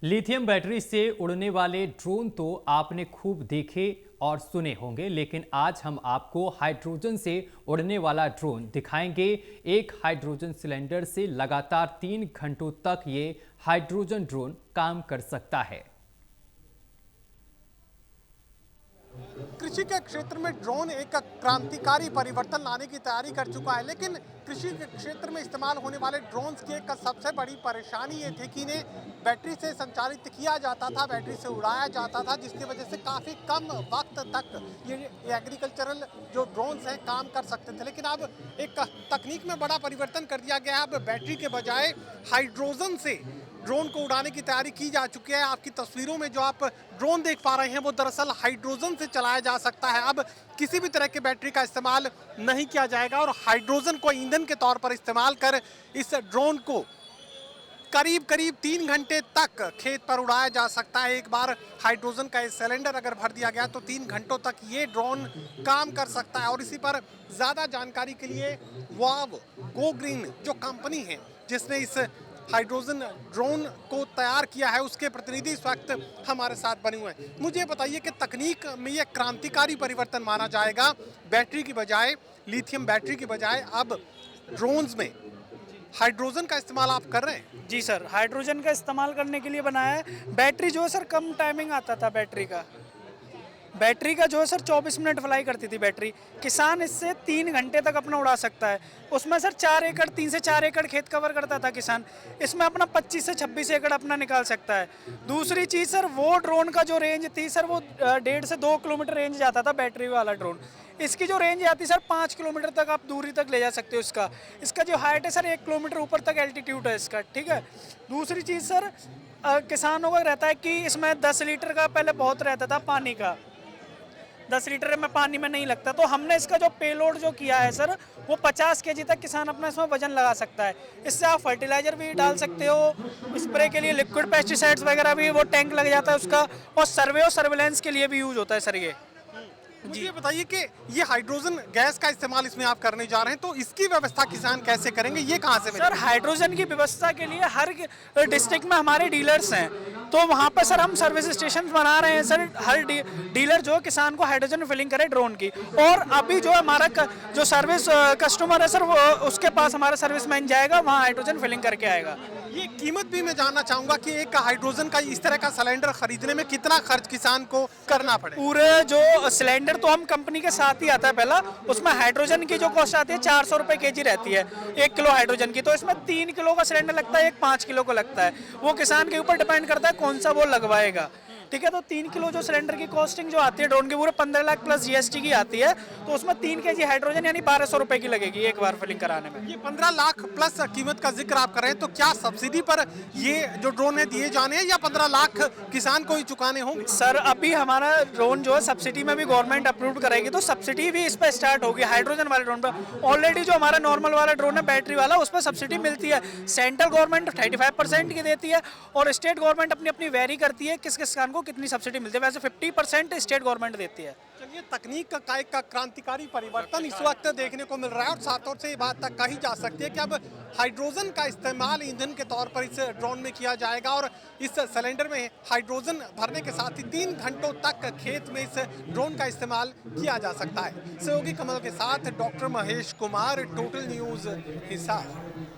Lithium battery से उड़ने वाले ड्रोन तो आपने खूब देखे और सुने होंगे, लेकिन आज हम आपको हाइड्रोजन से उड़ने वाला ड्रोन दिखाएंगे। एक हाइड्रोजन सिलेंडर से लगातार 3 घंटों तक ये हाइड्रोजन ड्रोन काम कर सकता है। कृषि के क्षेत्र में ड्रोन एक क्रांतिकारी परिवर्तन लाने की तैयारी कर चुका है, लेकिन कृषि के क्षेत्र में इस्तेमाल होने वाले ड्रोन्स की एक सबसे बड़ी परेशानी ये थी कि इन्हें बैटरी से संचालित किया जाता था, बैटरी से उड़ाया जाता था, जिसकी वजह से काफ़ी कम वक्त तक ये एग्रीकल्चरल जो ड्रोन्स हैं काम कर सकते थे। लेकिन अब एक तकनीक में बड़ा परिवर्तन कर दिया गया है। अब बैटरी के बजाय हाइड्रोजन से ड्रोन को उड़ाने की तैयारी की जा चुकी है। आपकी तस्वीरों में जो आप ड्रोन देख पा रहे हैं वो दरअसल हाइड्रोजन से चलाया जा सकता है। अब किसी भी तरह की बैटरी का इस्तेमाल नहीं किया जाएगा और हाइड्रोजन को ईंधन के तौर पर इस्तेमाल कर इस ड्रोन को करीब 3 घंटे तक खेत पर उड़ाया जा सकता है। एक बार हाइड्रोजन का सिलेंडर अगर भर दिया गया तो 3 घंटों तक ये ड्रोन काम कर सकता है। और इसी पर ज़्यादा जानकारी के लिए वाव गो ग्रीन जो कंपनी है जिसने इस हाइड्रोजन ड्रोन को तैयार किया है, उसके प्रतिनिधि इस वक्त हमारे साथ बने हुए हैं। मुझे बताइए कि तकनीक में यह क्रांतिकारी परिवर्तन माना जाएगा। बैटरी की बजाय, लिथियम बैटरी की बजाय अब ड्रोन्स में हाइड्रोजन का इस्तेमाल आप कर रहे हैं? जी सर, हाइड्रोजन का इस्तेमाल करने के लिए बनाया है। बैटरी जो है सर कम टाइमिंग आता था बैटरी का जो है सर 24 मिनट फ्लाई करती थी बैटरी। किसान इससे 3 घंटे तक अपना उड़ा सकता है। उसमें सर 3 से 4 एकड़ खेत कवर करता था किसान, इसमें अपना 25 से 26 एकड़ अपना निकाल सकता है। दूसरी चीज़ सर, वो ड्रोन का जो रेंज थी सर वो 1.5 से 2 किलोमीटर रेंज जाता था बैटरी वाला ड्रोन। इसकी जो रेंज आती है सर 5 किलोमीटर तक आप दूरी तक ले जा सकते हो। इसका जो हाइट है सर 1 किलोमीटर ऊपर तक एल्टीट्यूड है इसका, ठीक है। दूसरी चीज़ सर, किसानों का रहता है कि इसमें 10 लीटर का पहले बहुत रहता था पानी का, 10 लीटर में पानी में नहीं लगता। तो हमने इसका जो पेलोड जो किया है सर वो 50 केजी तक किसान अपना इसमें वजन लगा सकता है। इससे आप फर्टिलाइजर भी डाल सकते हो, स्प्रे के लिए लिक्विड पेस्टिसाइड्स वगैरह भी वो टैंक लग जाता है उसका, और सर्वे और सर्विलेंस के लिए भी यूज होता है सर ये। मुझे ये बताइए कि ये हाइड्रोजन गैस का इस्तेमाल इसमें आप करने जा रहे हैं, तो इसकी व्यवस्था किसान कैसे करेंगे, ये कहाँ से मिलेगा? सर हाइड्रोजन की व्यवस्था के लिए हर डिस्ट्रिक्ट में हमारे डीलर्स हैं, तो वहाँ पर सर हम सर्विस स्टेशन बना रहे हैं सर। हर डीलर जो किसान को हाइड्रोजन फिलिंग करे ड्रोन की, और अभी जो हमारा जो सर्विस कस्टमर है सर वो उसके पास हमारा सर्विसमैन जाएगा, वहाँ हाइड्रोजन फिलिंग करके आएगा। ये कीमत भी मैं जानना चाहूंगा कि एक हाइड्रोजन का इस तरह का सिलेंडर खरीदने में कितना खर्च किसान को करना पड़े? पूरे जो सिलेंडर तो हम कंपनी के साथ ही आता है पहला, उसमें हाइड्रोजन की जो कॉस्ट आती है 400 रुपये केजी रहती है 1 किलो हाइड्रोजन की। तो इसमें 3 किलो का सिलेंडर लगता है, एक 5 किलो को लगता है। वो किसान के ऊपर डिपेंड करता है कौन सा वो लगवाएगा, ठीक है। तो 3 किलो जो सिलेंडर की कॉस्टिंग जो आती है ड्रोन की पूरे 15 लाख प्लस जीएसटी की आती है। तो उसमें 3 केजी हाइड्रोजन यानी 1200 रुपये की लगेगी एक बार फिलिंग कराने में। ये 15 लाख प्लस कीमत का जिक्र आप कर रहे हैं, तो क्या सब्सिडी पर ये जो ड्रोन है दिए जाने हैं या 15 लाख किसान को ही चुकाने होंगे? सर अभी हमारा ड्रोन जो है सब्सिडी में भी गवर्नमेंट अप्रूव कराएगी, तो सब्सिडी भी इस पर स्टार्ट होगी हाइड्रोजन वाले ड्रोन पर। ऑलरेडी जो हमारा नॉर्मल वाला ड्रोन है बैटरी वाला, उस पर सब्सिडी मिलती है। सेंट्रल गवर्नमेंट 35% की देती है और स्टेट गवर्नमेंट अपनी अपनी वेरी करती है किस किसान को कितनी सब्सिडी मिलती है। वैसे 50% स्टेट गवर्नमेंट देती है। चलिए, तकनीक का क्रांतिकारी परिवर्तन इस वक्त देखने को मिल रहा है और साथ से ये बात तक कही जा सकती है कि अब हाइड्रोजन का इस्तेमाल ईंधन के तौर पर इस ड्रोन में किया जाएगा और इस सिलेंडर में हाइड्रोजन भरने के साथ ही 3 घंटों तक खेत में इस ड्रोन का इस्तेमाल किया जा सकता है। सहयोगी कमल के साथ doctor Mahesh Kumar, total news, Hisar.